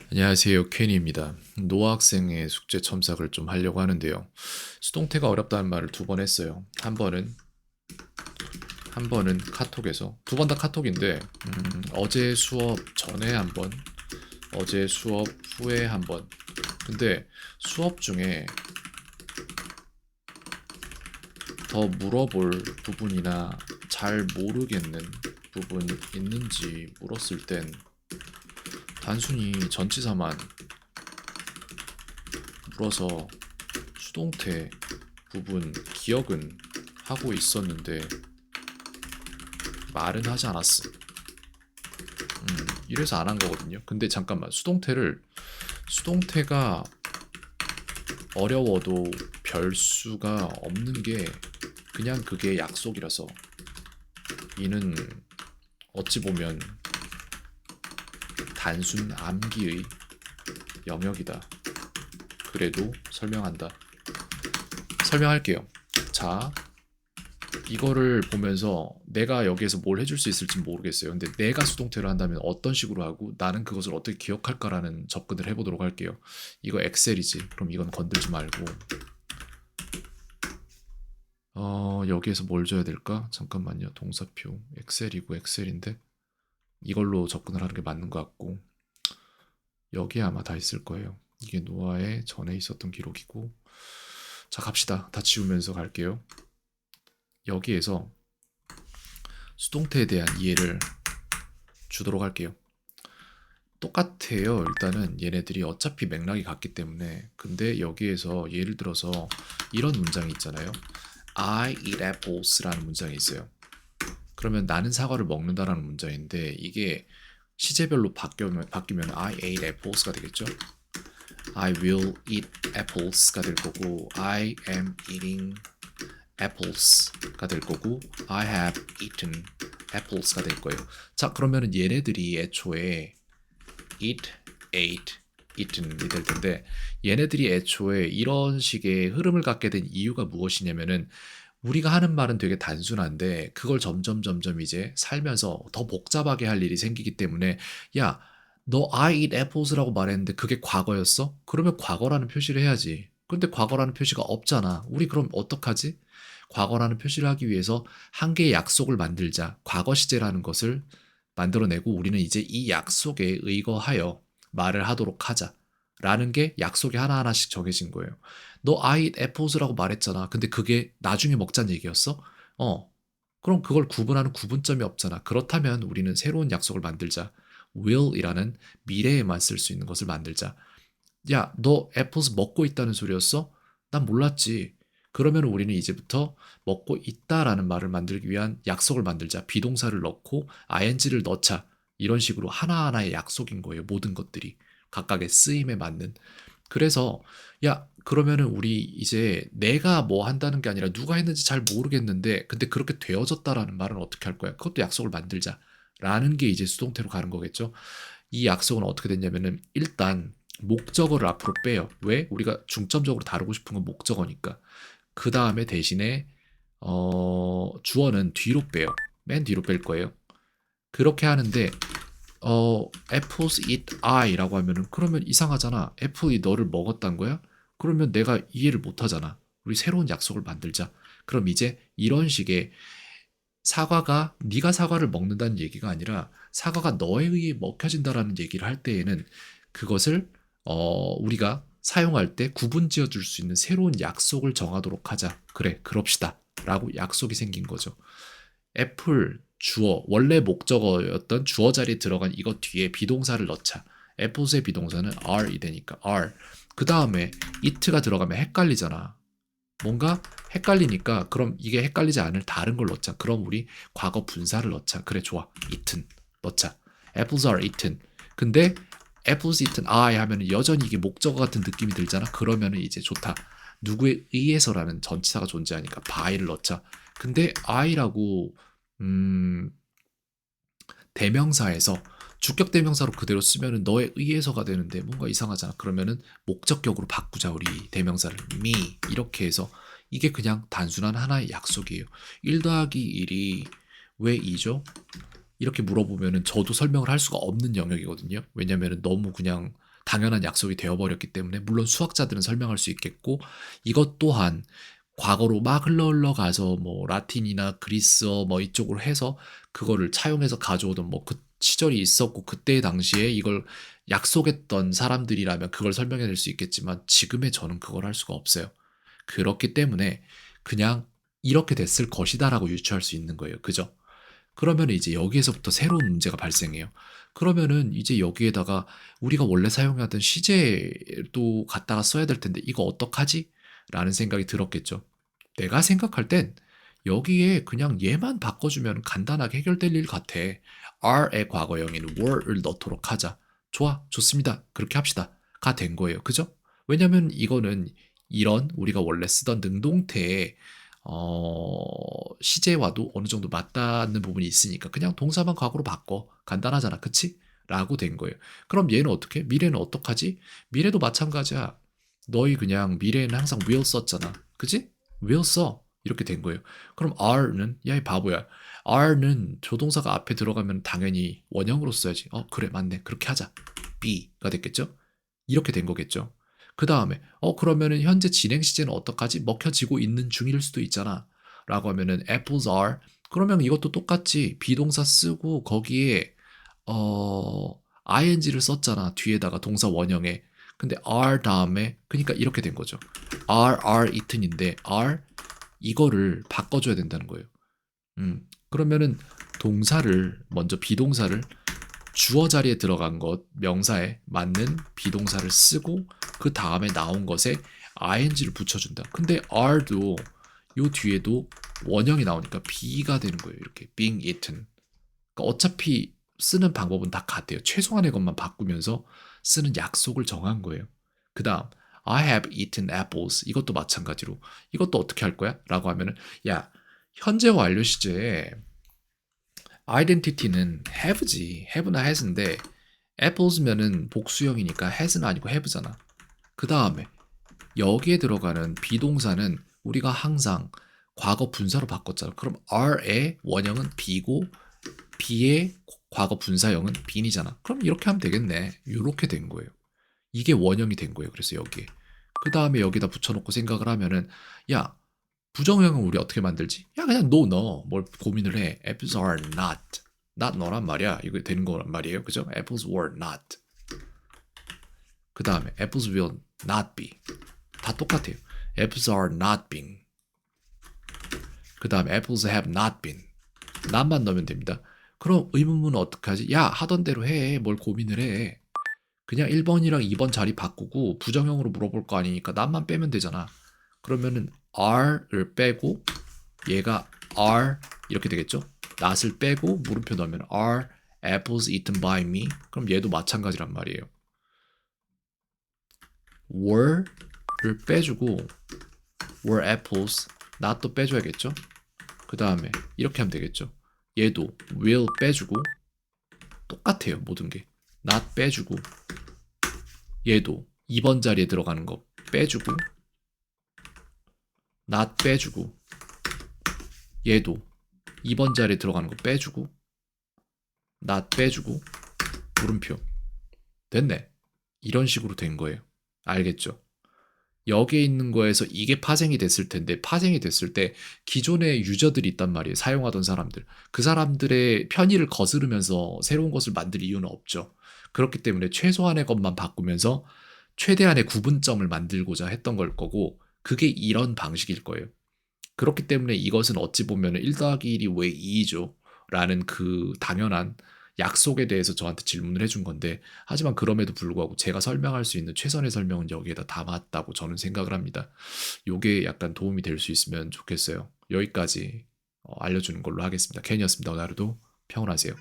안녕하세요. 켄입니다. 노아 학생의 숙제 첨삭을 좀 하려고 하는데요. 수동태가 어렵다는 말을 두 번 했어요. 한 번은 카톡에서, 두 번 다 카톡인데, 어제 수업 전에 한 번, 어제 수업 후에 한 번. 근데 수업 중에 더 물어볼 부분이나 잘 모르겠는 부분이 있는지 물었을 땐 단순히 전치사만 물어서 수동태 부분 기억은 하고 있었는데 말은 하지 않았어. 이래서 안 한 거거든요. 근데 잠깐만, 수동태가 어려워도 별 수가 없는 게 그냥 그게 약속이라서 이는 어찌 보면 단순 암기의 영역이다. 그래도 설명할게요. 자, 이거를 보면서 내가 여기에서 뭘 해줄 수 있을지 모르겠어요. 근데 내가 수동태를 한다면 어떤 식으로 하고 나는 그것을 어떻게 기억할까라는 접근을 해보도록 할게요. 이거 엑셀이지. 그럼 이건 건들지 말고 여기에서 뭘 줘야 될까? 잠깐만요. 동사표 엑셀이고 엑셀인데 이걸로 접근을 하는 게 맞는 것 같고 여기에 아마 다 있을 거예요. 이게 노아의 전에 있었던 기록이고 자 갑시다. 다 지우면서 갈게요. 여기에서 수동태에 대한 이해를 주도록 할게요. 똑같아요. 일단은 얘네들이 어차피 맥락이 같기 때문에. 근데 여기에서 예를 들어서 이런 문장이 있잖아요. I eat apples라는 문장이 있어요. 그러면 나는 사과를 먹는다라는 문장인데 이게 시제별로 바뀌면 I ate apples가 되겠죠. I will eat apples가 될 거고 I am eating apples가 될 거고 I have eaten apples가 될 거예요. 자 그러면은 얘네들이 애초에 eat, ate, eaten이 될 텐데 얘네들이 애초에 이런 식의 흐름을 갖게 된 이유가 무엇이냐면은 우리가 하는 말은 되게 단순한데 그걸 점점 이제 살면서 더 복잡하게 할 일이 생기기 때문에 야, 너 I eat apples라고 말했는데 그게 과거였어? 그러면 과거라는 표시를 해야지. 근데 과거라는 표시가 없잖아. 우리 그럼 어떡하지? 과거라는 표시를 하기 위해서 한 개의 약속을 만들자. 과거 시제라는 것을 만들어내고 우리는 이제 이 약속에 의거하여 말을 하도록 하자. 라는 게 약속이 하나하나씩 정해진 거예요. 너 I eat apples라고 말했잖아. 근데 그게 나중에 먹자는 얘기였어? 어. 그럼 그걸 구분하는 구분점이 없잖아. 그렇다면 우리는 새로운 약속을 만들자. will이라는 미래에만 쓸 수 있는 것을 만들자. 야, 너 apples 먹고 있다는 소리였어? 난 몰랐지. 그러면 우리는 이제부터 먹고 있다라는 말을 만들기 위한 약속을 만들자. 비동사를 넣고 ing를 넣자. 이런 식으로 하나하나의 약속인 거예요. 모든 것들이. 각각의 쓰임에 맞는. 그래서 야, 그러면은 우리 이제 내가 뭐 한다는 게 아니라 누가 했는지 잘 모르겠는데 근데 그렇게 되어졌다라는 말은 어떻게 할 거야? 그것도 약속을 만들자. 라는 게 이제 수동태로 가는 거겠죠. 이 약속은 어떻게 됐냐면은 일단 목적어를 앞으로 빼요. 왜? 우리가 중점적으로 다루고 싶은 건 목적어니까. 그 다음에 대신에 주어는 뒤로 빼요. 맨 뒤로 뺄 거예요. 그렇게 하는데 apples eat I라고 하면은 그러면 이상하잖아. 애플이 너를 먹었단 거야? 그러면 내가 이해를 못 하잖아. 우리 새로운 약속을 만들자. 그럼 이제 이런 식의 사과가 네가 사과를 먹는다는 얘기가 아니라 사과가 너에 의해 먹혀진다라는 얘기를 할 때에는 그것을 우리가 사용할 때 구분 지어 줄 수 있는 새로운 약속을 정하도록 하자. 그래, 그럽시다. 라고 약속이 생긴 거죠. 애플 주어 원래 목적어였던 주어 자리에 들어간 이것 뒤에 비동사를 넣자. 애플의 비동사는 are이 되니까 are. 그 다음에 it가 들어가면 헷갈리잖아. 뭔가 헷갈리니까 그럼 이게 헷갈리지 않을 다른 걸 넣자. 그럼 우리 과거 분사를 넣자. 그래 좋아. eaten 넣자. Apples are eaten. 근데 apples eaten I 하면 여전히 이게 목적어 같은 느낌이 들잖아. 그러면은 이제 좋다. 누구에 의해서라는 전치사가 존재하니까 by를 넣자. 근데 I라고 음, 대명사에서 주격 대명사로 그대로 쓰면은 너에 의해서가 되는데 뭔가 이상하잖아. 그러면은 목적격으로 바꾸자 우리 대명사를 me 이렇게 해서 이게 그냥 단순한 하나의 약속이에요. 1 더하기 1이 왜 2죠? 이렇게 물어보면은 저도 설명을 할 수가 없는 영역이거든요. 왜냐면은 너무 그냥 당연한 약속이 되어버렸기 때문에 물론 수학자들은 설명할 수 있겠고 이것 또한 과거로 막 흘러가서 뭐 라틴이나 그리스어 뭐 이쪽으로 해서 그거를 차용해서 가져오던 뭐 그 시절이 있었고 그때 당시에 이걸 약속했던 사람들이라면 그걸 설명해낼 수 있겠지만 지금의 저는 그걸 할 수가 없어요. 그렇기 때문에 그냥 '이렇게 됐을 것이다.'라고 유추할 수 있는 거예요. 그죠? 그러면은 이제 여기에서부터 새로운 문제가 발생해요. 그러면은 이제 여기에다가 우리가 원래 사용하던 시제도 갖다가 써야 될 텐데 '이거 어떡하지?' 라는 생각이 들었겠죠. 내가 생각할 땐 여기에 그냥 얘만 바꿔주면 간단하게 해결될 일 같아. are의 과거형인 were을 넣도록 하자. 좋아, 좋습니다. 그렇게 합시다. 가 된 거예요. 그죠? 왜냐면 이거는 이런 우리가 원래 쓰던 능동태의 시제와도 어느 정도 맞닿는 부분이 있으니까 그냥 동사만 과거로 바꿔. 간단하잖아. 그치? 라고 된 거예요. 그럼 얘는 어떻게? 미래는 어떡하지? 미래도 마찬가지야. 너희 그냥 미래에는 항상 will 썼잖아. 그치? will 써. 이렇게 된 거예요. 그럼 are는 야 이 바보야. are는 조동사가 앞에 들어가면 당연히 원형으로 써야지. 그래 맞네. 그렇게 하자. be가 됐겠죠? 이렇게 된 거겠죠. 그 다음에 그러면은 현재 진행 시제는 어떡하지? 먹혀지고 있는 중일 수도 있잖아. 라고 하면은 apples are 그러면 이것도 똑같지. 비동사 쓰고 거기에 ing를 썼잖아. 뒤에다가 동사 원형에. 근데 are 다음에 그러니까 이렇게 된 거죠. are eaten인데 are 이거를 바꿔줘야 된다는 거예요. 그러면은 동사를 먼저 비동사를 주어 자리에 들어간 것 명사에 맞는 비동사를 쓰고 그 다음에 나온 것에 ing를 붙여준다. 근데 are도 요 뒤에도 원형이 나오니까 be가 되는 거예요. 이렇게 being eaten. 그러니까 어차피 쓰는 방법은 다 같아요. 최소한의 것만 바꾸면서 쓰는 약속을 정한 거예요. 그 다음 I have eaten apples 이것도 마찬가지로 이것도 어떻게 할 거야? 라고 하면은 야 현재 완료 시제에 identity는 have지 have나 has인데 apples면은 복수형이니까 has는 아니고 have잖아. 그 다음에 여기에 들어가는 비동사는 우리가 항상 과거 분사로 바꿨잖아. 그럼 are의 원형은 be고 be의 과거 분사형은 bene이잖아. 그럼 이렇게 하면 되겠네. 이렇게 된 거예요. 이게 원형이 된 거예요. 그래서 여기에. 그 다음에 여기다 붙여놓고 생각을 하면은 야 부정형은 우리 어떻게 만들지? 야 그냥 no 넣어. 뭘 고민을 해. Apples are not 너란 말이야. 이거 되는 거란 말이에요. 그죠? Apples were not. 그 다음에 apples will not be. 다 똑같아요. Apples are not being. 그 다음에 apples have not been. not만 넣으면 됩니다. 그럼 의문문은 어떻게 하지? 야 하던 대로 해. 뭘 고민을 해. 그냥 1번이랑 2번 자리 바꾸고 부정형으로 물어볼 거 아니니까 not만 빼면 되잖아. 그러면은 are를 빼고 얘가 are 이렇게 되겠죠? not을 빼고 물음표 넣으면 are apples eaten by me? 그럼 얘도 마찬가지란 말이에요. were를 빼주고 were apples not도 빼줘야겠죠? 그 다음에 이렇게 하면 되겠죠? 얘도 will 빼주고 똑같아요 모든 게 not 빼주고 얘도 2번 자리에 들어가는 거 빼주고 not 빼주고 얘도 2번 자리에 들어가는 거 빼주고 not 빼주고 물음표 됐네. 이런 식으로 된 거예요. 알겠죠? 여기에 있는 거에서 이게 파생이 됐을 텐데 파생이 됐을 때 기존의 유저들이 있단 말이에요. 사용하던 사람들. 그 사람들의 편의를 거스르면서 새로운 것을 만들 이유는 없죠. 그렇기 때문에 최소한의 것만 바꾸면서 최대한의 구분점을 만들고자 했던 걸 거고 그게 이런 방식일 거예요. 그렇기 때문에 이것은 어찌 보면 1 더하기 1이 왜 2죠? 라는 그 당연한 약속에 대해서 저한테 질문을 해준 건데 하지만 그럼에도 불구하고 제가 설명할 수 있는 최선의 설명은 여기에다 담았다고 저는 생각을 합니다. 요게 약간 도움이 될 수 있으면 좋겠어요. 여기까지 알려주는 걸로 하겠습니다. 켄이었습니다. 오늘 하루도 평온하세요.